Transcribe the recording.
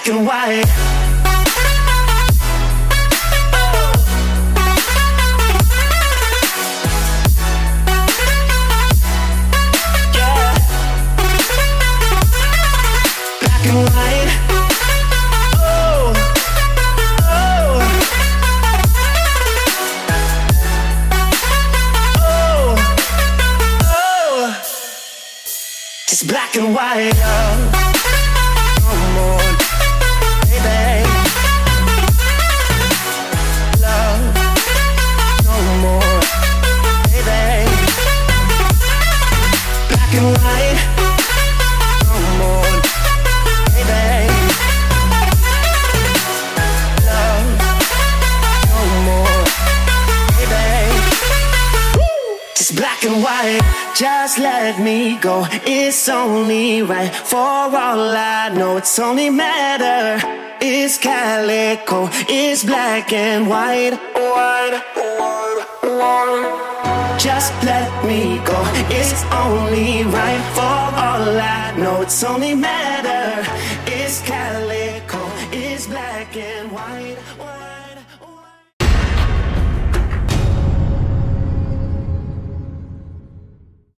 black and white. It's black and white, love. Come on, baby. Love, no more, baby. Black and white. Come on, baby. Love, no more, baby. It's black and white. Just let me go, it's only right. For all I know, it's only matter. It's calico, it's black and white. White, white, white. Just let me go, it's only right. For all I know, it's only matter. It's calico, it's black and white.